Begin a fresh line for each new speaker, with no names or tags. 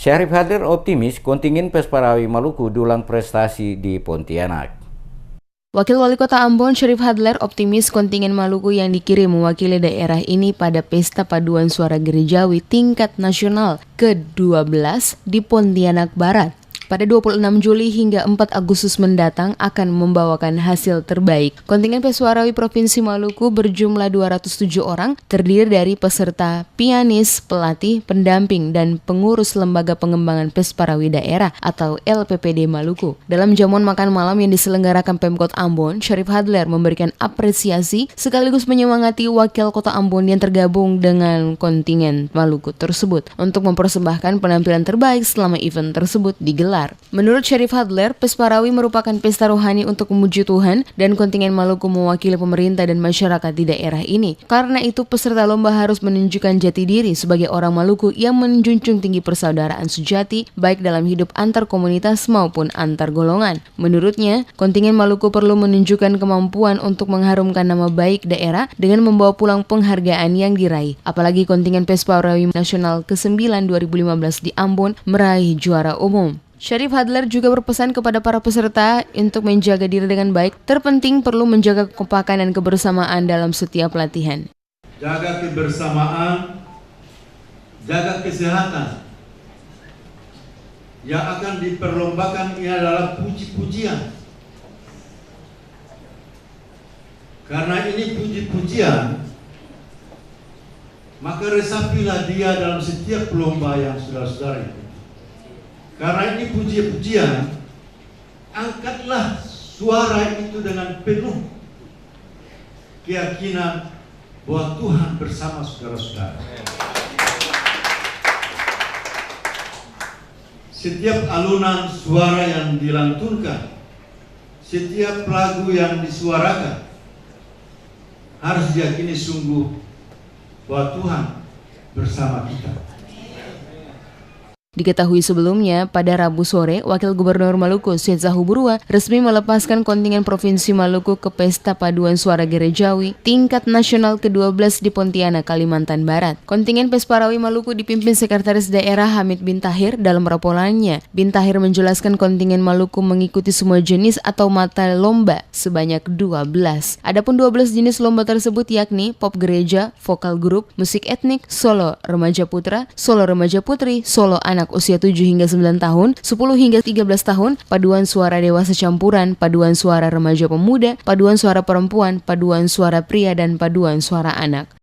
Syarif Hadler optimis kontingen Pesparawi Maluku dulang prestasi di Pontianak.
Wakil Wali Kota Ambon, Syarif Hadler, optimis kontingen Maluku yang dikirim mewakili daerah ini pada Pesta Paduan Suara Gerejawi tingkat nasional ke-12 di Pontianak Barat. Pada 26 Juli hingga 4 Agustus mendatang akan membawakan hasil terbaik. Kontingen Pesparawi Provinsi Maluku berjumlah 207 orang, terdiri dari peserta, pianis, pelatih, pendamping, dan pengurus Lembaga Pengembangan Pesparawi Daerah atau LPPD Maluku. Dalam jamuan makan malam yang diselenggarakan Pemkot Ambon, Syarif Hadler memberikan apresiasi sekaligus menyemangati wakil Kota Ambon yang tergabung dengan kontingen Maluku tersebut untuk mempersembahkan penampilan terbaik selama event tersebut digelar. Menurut Syarif Hadler, Pesparawi merupakan pesta rohani untuk memuji Tuhan dan kontingen Maluku mewakili pemerintah dan masyarakat di daerah ini. Karena itu peserta lomba harus menunjukkan jati diri sebagai orang Maluku yang menjunjung tinggi persaudaraan sejati baik dalam hidup antar komunitas maupun antar golongan. Menurutnya, kontingen Maluku perlu menunjukkan kemampuan untuk mengharumkan nama baik daerah dengan membawa pulang penghargaan yang diraih. Apalagi kontingen Pesparawi Nasional ke-9 2015 di Ambon meraih juara umum. Syarif Hadler juga berpesan kepada para peserta untuk menjaga diri dengan baik. Terpenting perlu menjaga kekompakan dan kebersamaan dalam setiap latihan.
Jaga kebersamaan, jaga kesehatan. Yang akan diperlombakan ini adalah puji-pujian. Karena ini puji-pujian, maka resapilah dia dalam setiap lomba yang saudara-saudara itu. Karena ini puji-pujian, angkatlah suara itu dengan penuh keyakinan bahwa Tuhan bersama saudara-saudara. Setiap alunan suara yang dilantunkan, setiap lagu yang disuarakan, harus diyakini sungguh bahwa Tuhan bersama kita.
Diketahui sebelumnya, pada Rabu sore, Wakil Gubernur Maluku, Syed Zahu Burua, resmi melepaskan kontingen Provinsi Maluku ke Pesta Paduan Suara Gerejawi tingkat nasional ke-12 di Pontianak, Kalimantan Barat. Kontingen Pesparawi Maluku dipimpin Sekretaris Daerah Hamid bin Tahir. Dalam raporannya, bin Tahir menjelaskan kontingen Maluku mengikuti semua jenis atau mata lomba sebanyak 12. Adapun 12 jenis lomba tersebut yakni pop gereja, vokal grup, musik etnik, solo remaja putra, solo remaja putri, solo anak usia 7 hingga 9 tahun, 10 hingga 13 tahun, paduan suara dewasa campuran, paduan suara remaja pemuda, paduan suara perempuan, paduan suara pria, dan paduan suara anak.